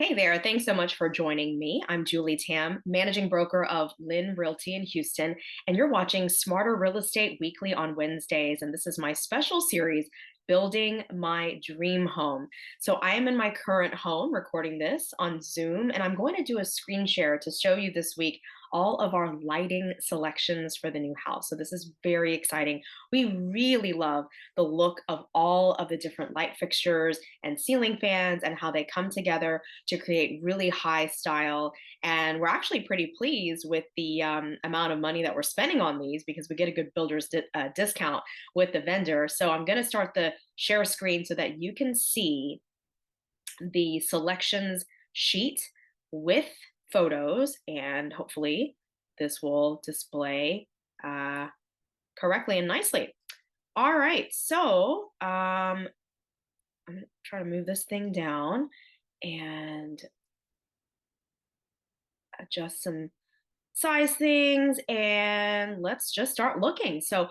Hey there, thanks so much for joining me. I'm Julie Tam, managing broker of LYN Realty in Houston, and you're watching Smarter Real Estate Weekly on Wednesdays. And this is my special series, Building My Dream Home. So I am in my current home recording this on Zoom, and I'm going to do a screen share to show you this week all of our lighting selections for the new house. So this is very exciting. We really love the look of all of the different light fixtures and ceiling fans and how they come together to create really high style. And we're actually pretty pleased with the amount of money that we're spending on these because we get a good builder's discount with the vendor. So I'm going to start the share screen so that you can see the selections sheet with photos, and hopefully this will display uh, correctly and nicely. All right, so I'm going to try to move this thing down and adjust some size things, and let's just start looking. So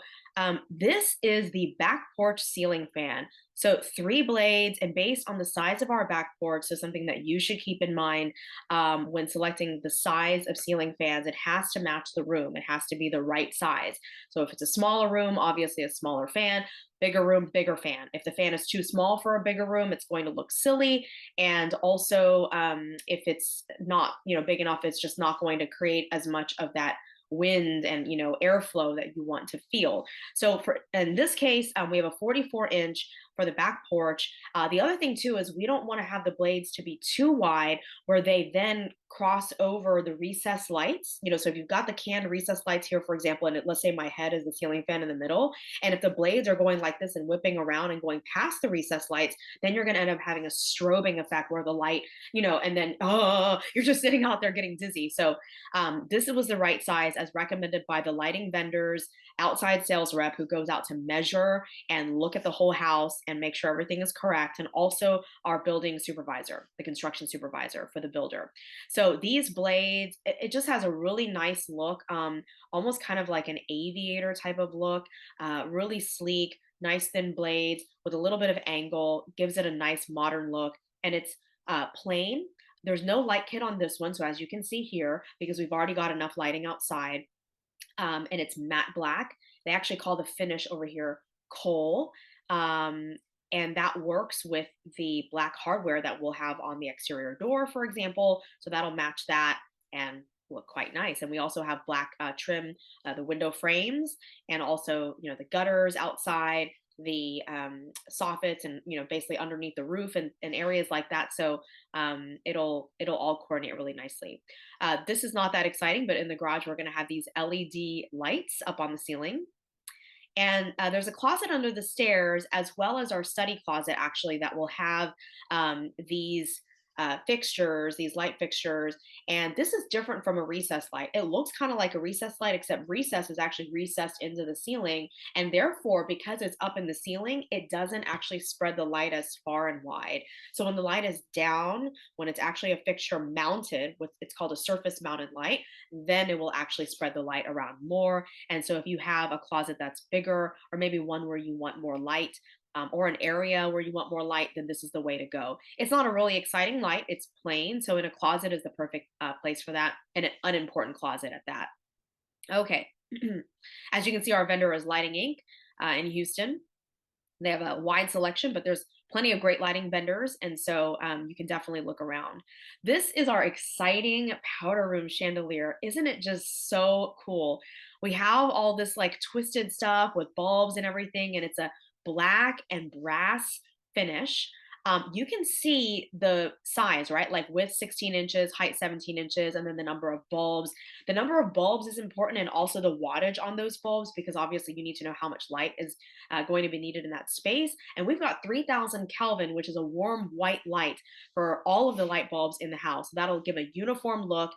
this is the back porch ceiling fan. So 3 blades, and based on the size of our back porch, so something that you should keep in mind when selecting the size of ceiling fans, it has to match the room. It has to be the right size. So if it's a smaller room, obviously a smaller fan. Bigger room, bigger fan. If the fan is too small for a bigger room, it's going to look silly. And also, if it's not big enough, it's just not going to create as much of that wind and airflow that you want to feel. So for in this case, we have a 44-inch for the back porch. The other thing too is we don't want to have the blades to be too wide where they then cross over the recessed lights. So if you've got the canned recessed lights here, for example, and let's say my head is the ceiling fan in the middle, and if the blades are going like this and whipping around and going past the recessed lights, then you're going to end up having a strobing effect where the light, and then you're just sitting out there getting dizzy. So this was the right size as recommended by the lighting vendors, outside sales rep who goes out to measure and look at the whole house and make sure everything is correct, and also our building supervisor, the construction supervisor for the builder. So these blades, it just has a really nice look, almost kind of like an aviator type of look, really sleek, nice thin blades with a little bit of angle, gives it a nice modern look, and it's plain. There's no light kit on this one, so as you can see here, because we've already got enough lighting outside, and it's matte black. They actually call the finish over here coal. And that works with the black hardware that we'll have on the exterior door, for example. So that'll match that and look quite nice. And we also have black trim, the window frames, and also, the gutters outside, the soffits, and basically underneath the roof, and areas like that. So it'll all coordinate really nicely. This is not that exciting, but in the garage we're going to have these LED lights up on the ceiling. And there's a closet under the stairs, as well as our study closet, actually, that will have these fixtures, these light fixtures. And this is different from a recessed light. It looks kind of like a recessed light, except recess is actually recessed into the ceiling. And therefore, because it's up in the ceiling, it doesn't actually spread the light as far and wide. So when the light is down, when it's actually a fixture mounted with, it's called a surface mounted light, then it will actually spread the light around more. And so if you have a closet that's bigger, or maybe one where you want more light, or an area where you want more light, then this is the way to go. It's not a really exciting light. It's plain. So in a closet is the perfect place for that, and an unimportant closet at that. Okay. As you can see, our vendor is Lighting Inc. In Houston. They have a wide selection, but there's plenty of great lighting vendors. And so you can definitely look around. This is our exciting powder room chandelier. Isn't it just so cool? We have all this like twisted stuff with bulbs and everything, and it's a black and brass finish. You can see the size, right? Like width 16 inches, height 17 inches, and then the number of bulbs. The number of bulbs is important, and also the wattage on those bulbs, because obviously you need to know how much light is going to be needed in that space. And we've got 3000 Kelvin, which is a warm white light for all of the light bulbs in the house. That'll give a uniform look.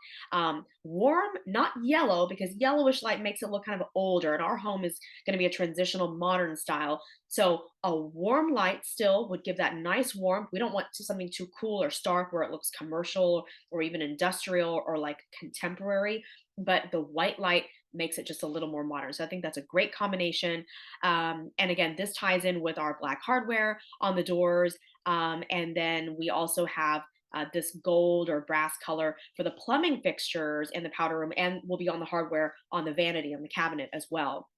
Warm, not yellow, because yellowish light makes it look kind of older. And our home is going to be a transitional modern style. So a warm light still would give that nice warmth. We don't want something too cool or stark where it looks commercial or even industrial or like contemporary, but the white light makes it just a little more modern. So I think that's a great combination. And again, this ties in with our black hardware on the doors. And then we also have this gold or brass color for the plumbing fixtures in the powder room, and will be on the hardware on the vanity on the cabinet as well.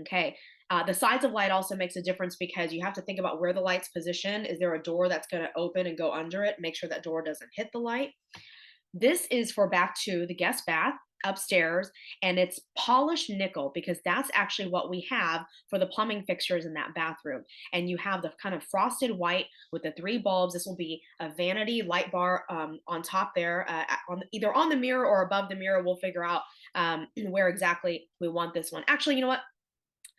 Okay. The size of light also makes a difference because you have to think about where the light's positioned. Is there a door that's going to open and go under it? Make sure that door doesn't hit the light. This is for back to the guest bath upstairs, and it's polished nickel because that's actually what we have for the plumbing fixtures in that bathroom. And you have the kind of frosted white with the three bulbs. This will be a vanity light bar on top there, either on the mirror or above the mirror. We'll figure out where exactly we want this one. Actually, you know what?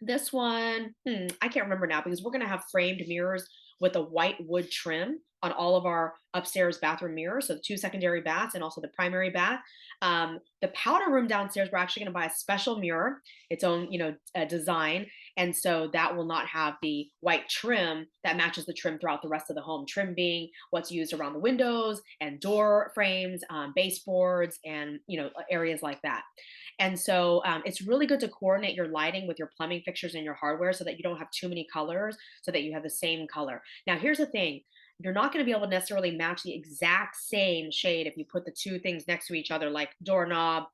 This one, I can't remember now because we're going to have framed mirrors with a white wood trim on all of our upstairs bathroom mirrors. So the two secondary baths and also the primary bath. The powder room downstairs, we're actually going to buy a special mirror, its own, design. And so that will not have the white trim that matches the trim throughout the rest of the home. Trim being what's used around the windows and door frames, baseboards, and areas like that. And so it's really good to coordinate your lighting with your plumbing fixtures and your hardware so that you don't have too many colors, so that you have the same color. Now, here's the thing. You're not going to be able to necessarily match the exact same shade if you put the two things next to each other, like doorknob,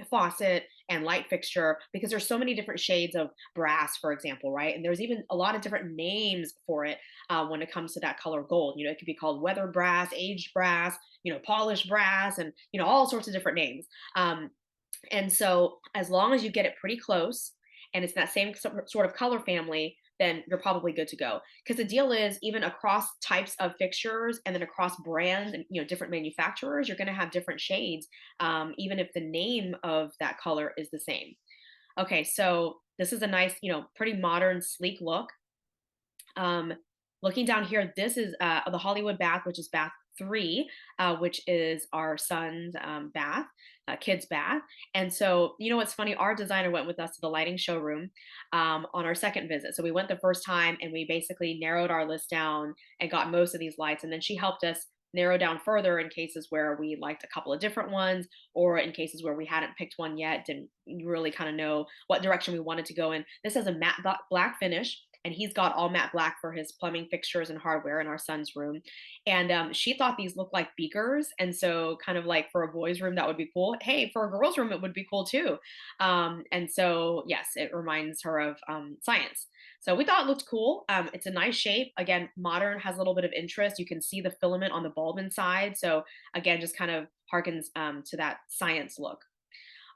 faucet and light fixture, because there's so many different shades of brass, for example, right? And there's even a lot of different names for it when it comes to that color gold. It could be called weathered brass, aged brass, polished brass, and all sorts of different names. And so, as long as you get it pretty close and it's that same sort of color family, then you're probably good to go. Because the deal is, even across types of fixtures and then across brands and different manufacturers, you're going to have different shades, even if the name of that color is the same. Okay, so this is a nice, pretty modern, sleek look. Looking down here, this is the Hollywood bath, which is bath 3, which is our son's bath, kid's bath. And so, what's funny? Our designer went with us to the lighting showroom on our second visit. So we went the first time and we basically narrowed our list down and got most of these lights. And then she helped us narrow down further in cases where we liked a couple of different ones, or in cases where we hadn't picked one yet, didn't really kind of know what direction we wanted to go in. This has a matte black finish, and he's got all matte black for his plumbing fixtures and hardware in our son's room. And she thought these looked like beakers, and so kind of like for a boy's room that would be cool. Hey, for a girl's room it would be cool too. And so yes, it reminds her of science. So we thought it looked cool. It's a nice shape. Again, modern, has a little bit of interest. You can see the filament on the bulb inside. So again, just kind of harkens to that science look.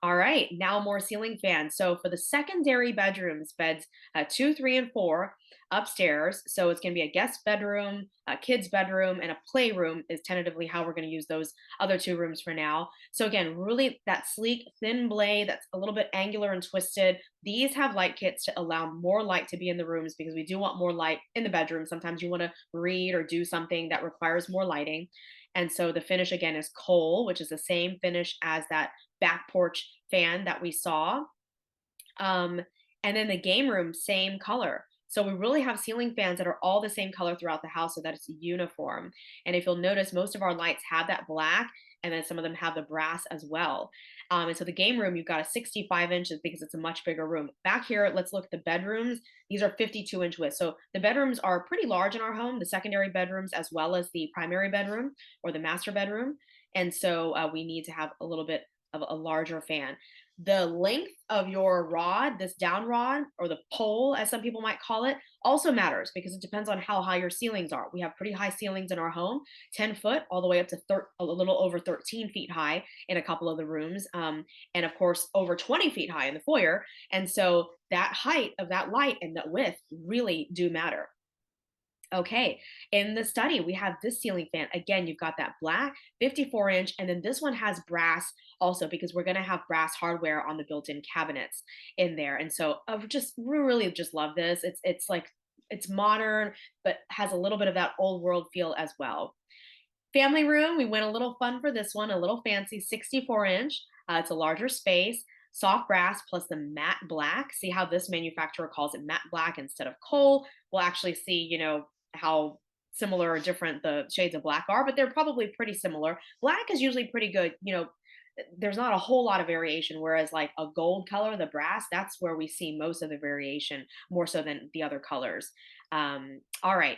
All right, now more ceiling fans. So for the secondary bedrooms, beds 2, 3, and 4 upstairs. So it's going to be a guest bedroom, a kid's bedroom, and a playroom is tentatively how we're going to use those other 2 rooms for now. So again, really that sleek, thin blade that's a little bit angular and twisted. These have light kits to allow more light to be in the rooms because we do want more light in the bedroom. Sometimes you want to read or do something that requires more lighting. And so the finish again is coal, which is the same finish as that back porch fan that we saw. And then the game room, same color. So we really have ceiling fans that are all the same color throughout the house so that it's uniform. And if you'll notice, most of our lights have that black, and then some of them have the brass as well. And so the game room, you've got a 65 inches because it's a much bigger room. Back here, let's look at the bedrooms. These are 52-inch width. So the bedrooms are pretty large in our home, the secondary bedrooms as well as the primary bedroom or the master bedroom. And so we need to have a little bit of a larger fan. The length of your rod, this down rod or the pole, as some people might call it, also matters because it depends on how high your ceilings are. We have pretty high ceilings in our home, 10 foot all the way up to a little over 13 feet high in a couple of the rooms. And of course, over 20 feet high in the foyer. And so that height of that light and that width really do matter. Okay, in the study, we have this ceiling fan. Again, you've got that black 54-inch, and then this one has brass also because we're going to have brass hardware on the built-in cabinets in there. And so we really just love this. It's like it's modern, but has a little bit of that old world feel as well. Family room, we went a little fun for this one, a little fancy 64-inch. It's a larger space. Soft brass plus the matte black. See how this manufacturer calls it matte black instead of coal. We'll actually see, how similar or different the shades of black are, but they're probably pretty similar. Black is usually pretty good. There's not a whole lot of variation, whereas like a gold color, the brass, that's where we see most of the variation, more so than the other colors. All right.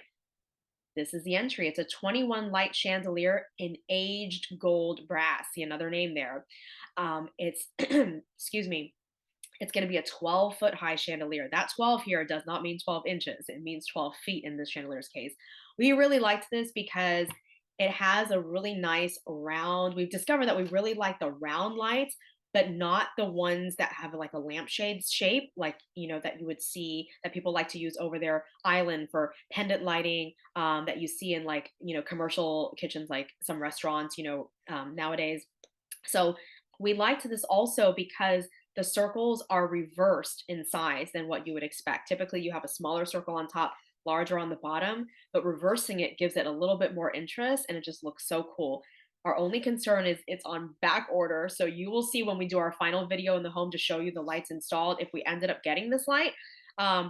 This is the entry. It's a 21 light chandelier in aged gold brass. See another name there. It's, excuse me, it's going to be a 12-foot high chandelier. That 12 here does not mean 12 inches. It means 12 feet in this chandelier's case. We really liked this because it has a really nice round. We've discovered that we really like the round lights, but not the ones that have like a lampshade shape, like, that you would see that people like to use over their island for pendant lighting, that you see in like, commercial kitchens, like some restaurants, nowadays. So we liked this also because the circles are reversed in size than what you would expect. Typically, you have a smaller circle on top, larger on the bottom, but reversing it gives it a little bit more interest and it just looks so cool. Our only concern is it's on back order. So you will see when we do our final video in the home to show you the lights installed if we ended up getting this light,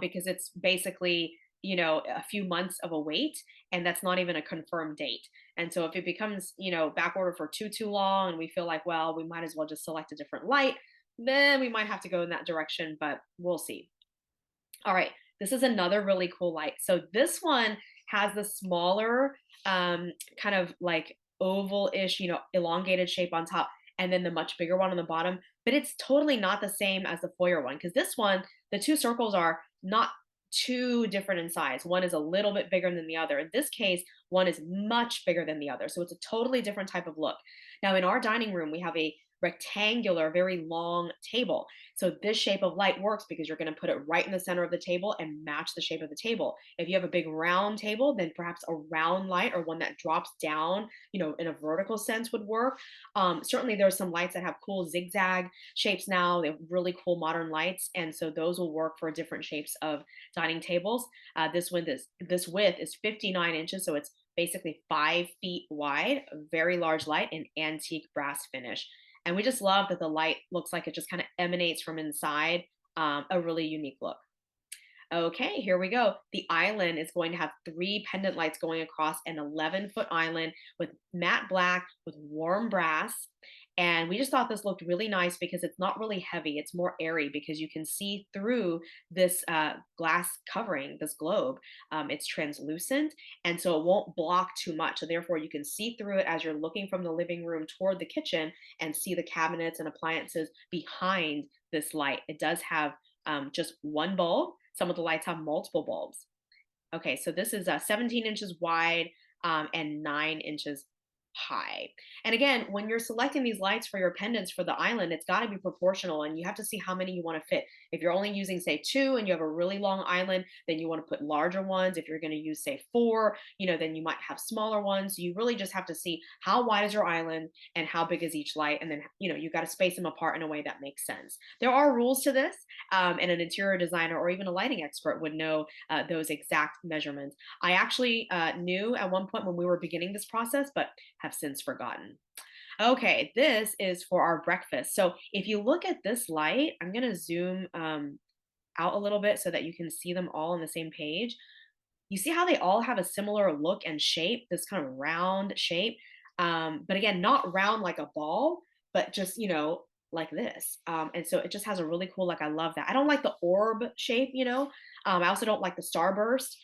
because it's basically, a few months of a wait, and that's not even a confirmed date. And so if it becomes, back order for too long and we feel like, well, we might as well just select a different light, then we might have to go in that direction, but we'll see. All right, this is another really cool light. So this one has the smaller, kind of like oval-ish, elongated shape on top, and then the much bigger one on the bottom. But it's totally not the same as the foyer one because this one, the two circles are not too different in size. One is a little bit bigger than the other. In this case, one is much bigger than the other. So it's a totally different type of look. Now, in our dining room, we have a rectangular, very long table. So this shape of light works because you're going to put it right in the center of the table and match the shape of the table. If you have a big round table, then perhaps a round light or one that drops down, in a vertical sense would work. Certainly there's some lights that have cool zigzag shapes now. They have really cool modern lights. And so those will work for different shapes of dining tables. This width is 59 inches. So it's basically 5 feet wide, a very large light, and antique brass finish. And we just love that the light looks like it just kind of emanates from inside, a really unique look. Okay, here we go. The island is going to have three pendant lights going across an 11-foot island with matte black with warm brass. And we just thought this looked really nice because it's not really heavy. It's more airy because you can see through this glass covering, this globe. It's translucent, and so it won't block too much. So therefore, you can see through it as you're looking from the living room toward the kitchen and see the cabinets and appliances behind this light. It does have just one bulb. Some of the lights have multiple bulbs. Okay, so this is 17 inches wide, and 9 inches high. And again, when you're selecting these lights for your pendants for the island, it's got to be proportional and you have to see how many you want to fit. If you're only using, say, two and you have a really long island, then you want to put larger ones. If you're going to use, say, four, then you might have smaller ones. You really just have to see how wide is your island and how big is each light. And then, you got to space them apart in a way that makes sense. There are rules to this, and an interior designer or even a lighting expert would know those exact measurements. I actually knew at one point when we were beginning this process, but have since forgotten. Okay, this is for our breakfast. So if you look at this light, I'm going to zoom out a little bit so that you can see them all on the same page. You see how they all have a similar look and shape, this kind of round shape. But again, not round like a ball, but just, like this. And so it just has a really cool, like, I love that. I don't like the orb shape, I also don't like the starburst.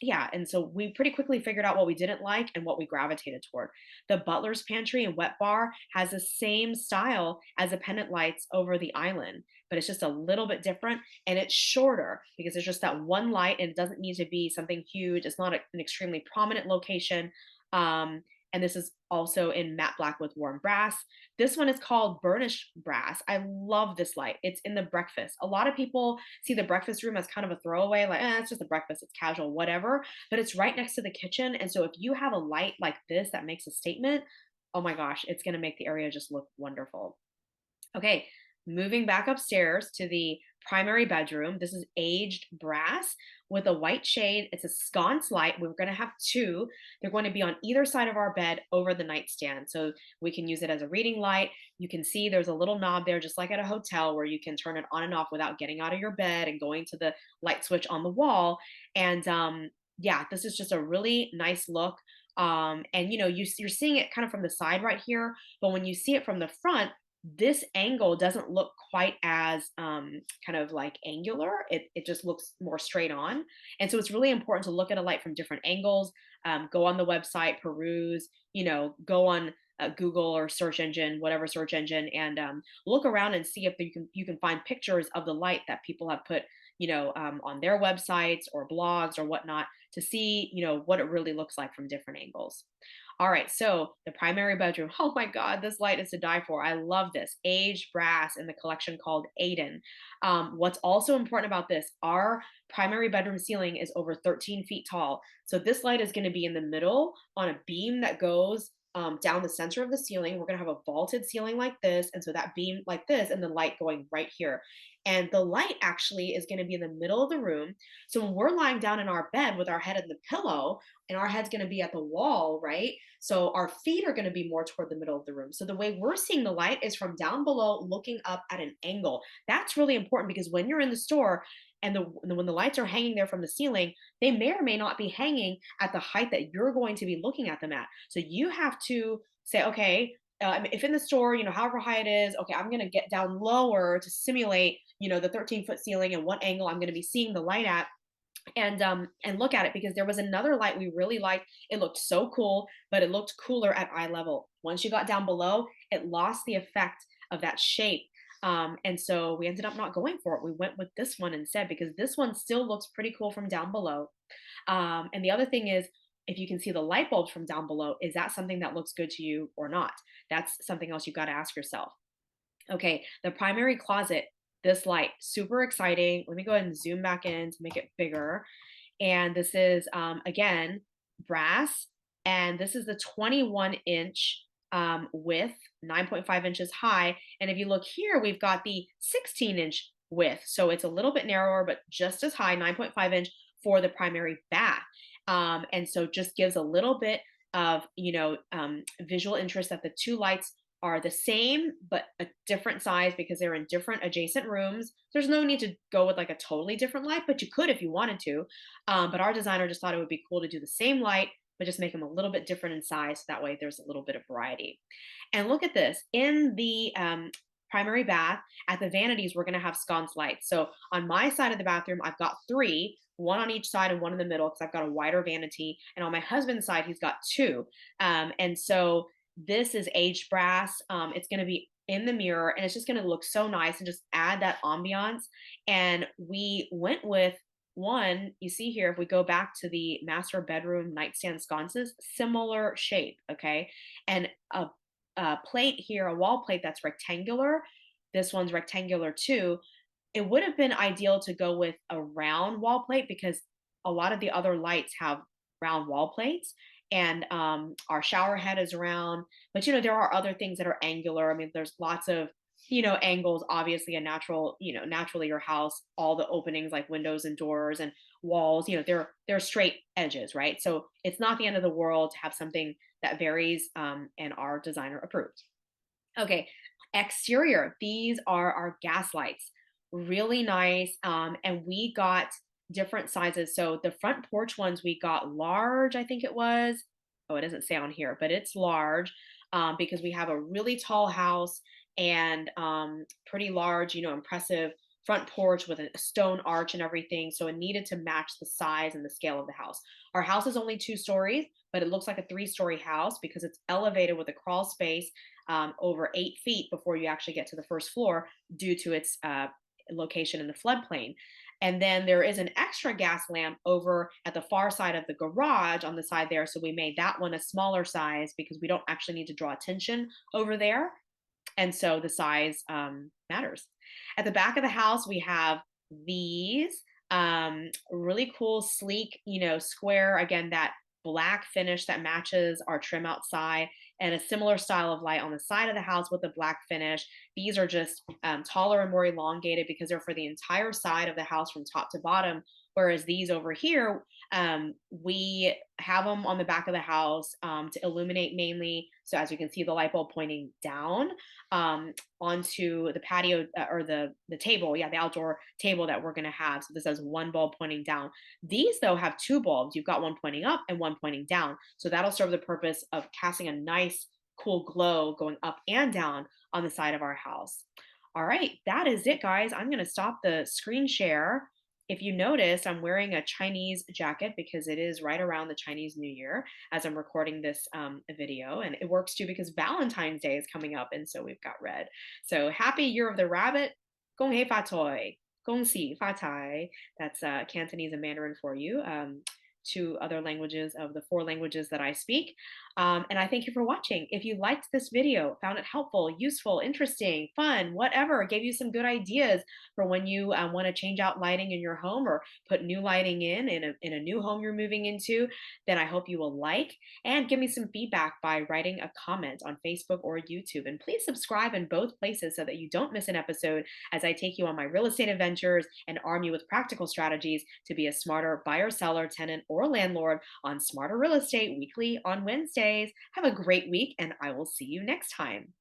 Yeah, and so we pretty quickly figured out what we didn't like and what we gravitated toward. The butler's pantry and wet bar has the same style as the pendant lights over the island, but it's just a little bit different and it's shorter because there's just that one light and it doesn't need to be something huge. It's not an extremely prominent location. And this is also in matte black with warm brass. This one is called burnished brass. I love this light. It's in the breakfast. A lot of people see the breakfast room as kind of a throwaway, like, it's just a breakfast, it's casual, whatever. But it's right next to the kitchen. And so if you have a light like this that makes a statement, oh my gosh, it's going to make the area just look wonderful. Okay, moving back upstairs to the primary bedroom. This is aged brass with a white shade. It's a sconce light. We're going to have two. They're going to be on either side of our bed over the nightstand. So we can use it as a reading light. You can see there's a little knob there, just like at a hotel, where you can turn it on and off without getting out of your bed and going to the light switch on the wall. And yeah, this is just a really nice look. And you're seeing it kind of from the side right here, but when you see it from the front, this angle doesn't look quite as kind of like angular. It just looks more straight on. And so it's really important to look at a light from different angles. Go on the website, peruse, go on Google or search engine, whatever search engine, and look around and see if you can find pictures of the light that people have put, on their websites or blogs or whatnot to see, what it really looks like from different angles. All right, so the primary bedroom. Oh my God, this light is to die for. I love this. Aged brass in the collection called Aiden. What's also important about this, our primary bedroom ceiling is over 13 feet tall. So this light is going to be in the middle on a beam that goes down the center of the ceiling. We're going to have a vaulted ceiling like this. And so that beam like this, and the light going right here. And the light actually is going to be in the middle of the room. So when we're lying down in our bed with our head in the pillow, and our head's going to be at the wall, right? So our feet are going to be more toward the middle of the room. So the way we're seeing the light is from down below looking up at an angle. That's really important because when you're in the store and when the lights are hanging there from the ceiling, they may or may not be hanging at the height that you're going to be looking at them at. So you have to say, okay, if in the store, however high it is, okay, I'm going to get down lower to simulate, the 13-foot ceiling and what angle I'm going to be seeing the light at, and look at it, because there was another light we really liked. It looked so cool, but it looked cooler at eye level. Once you got down below, it lost the effect of that shape. And so we ended up not going for it. We went with this one instead because this one still looks pretty cool from down below. And the other thing is, if you can see the light bulbs from down below, is that something that looks good to you or not? That's something else you've got to ask yourself. Okay, the primary closet, this light, super exciting. Let me go ahead and zoom back in to make it bigger. And this is, again, brass. And this is the 21-inch width, 9.5 inches high. And if you look here, we've got the 16-inch width. So it's a little bit narrower, but just as high, 9.5 inch for the primary bath. And so just gives a little bit of, visual interest that the two lights are the same but a different size because they're in different adjacent rooms. There's no need to go with like a totally different light, but you could if you wanted to. But our designer just thought it would be cool to do the same light, but just make them a little bit different in size. So that way there's a little bit of variety. And look at this. In the primary bath, at the vanities, we're going to have sconce lights. So on my side of the bathroom, I've got three, one on each side and one in the middle because I've got a wider vanity. And on my husband's side, he's got two. And so this is aged brass. It's going to be in the mirror and it's just going to look so nice and just add that ambiance. And we went with one, you see here, if we go back to the master bedroom nightstand sconces, similar shape, okay? And a plate here, a wall plate that's rectangular. This one's rectangular too. It would have been ideal to go with a round wall plate because a lot of the other lights have round wall plates, and our shower head is round. But there are other things that are angular. I mean, there's lots of angles. Obviously, a naturally your house, all the openings like windows and doors and walls, they're straight edges, right? So it's not the end of the world to have something that varies, and our designer approved. Okay, exterior. These are our gas lights. Really nice. And we got different sizes. So the front porch ones we got large, I think it was. Oh, it doesn't say on here, but it's large, because we have a really tall house and pretty large, impressive front porch with a stone arch and everything. So it needed to match the size and the scale of the house. Our house is only 2 stories, but it looks like a 3-story house because it's elevated with a crawl space over 8 feet before you actually get to the first floor due to its location in the floodplain. And then there is an extra gas lamp over at the far side of the garage on the side there. So we made that one a smaller size because we don't actually need to draw attention over there. And so the size matters. At the back of the house, we have these really cool, sleek, square, again, that black finish that matches our trim outside, and a similar style of light on the side of the house with the black finish. These are just taller and more elongated because they're for the entire side of the house from top to bottom. Whereas these over here, we have them on the back of the house to illuminate mainly. So as you can see, the light bulb pointing down onto the patio, or the table, yeah, the outdoor table that we're going to have. So this has one bulb pointing down. These though have 2 bulbs. You've got one pointing up and one pointing down. So that'll serve the purpose of casting a nice cool glow going up and down on the side of our house. All right, that is it, guys. I'm going to stop the screen share. If you noticed, I'm wearing a Chinese jacket because it is right around the Chinese New Year as I'm recording this video. And it works too because Valentine's Day is coming up. And so we've got red. So happy Year of the Rabbit. Gong hei fa toi. Gong xi fa tai. That's Cantonese and Mandarin for you. Two other languages of the four languages that I speak. And I thank you for watching. If you liked this video, found it helpful, useful, interesting, fun, whatever, gave you some good ideas for when you want to change out lighting in your home or put new lighting in a new home you're moving into, then I hope you will like and give me some feedback by writing a comment on Facebook or YouTube. And please subscribe in both places so that you don't miss an episode as I take you on my real estate adventures and arm you with practical strategies to be a smarter buyer, seller, tenant, or landlord on Smarter Real Estate weekly on Wednesdays. Have a great week, and I will see you next time.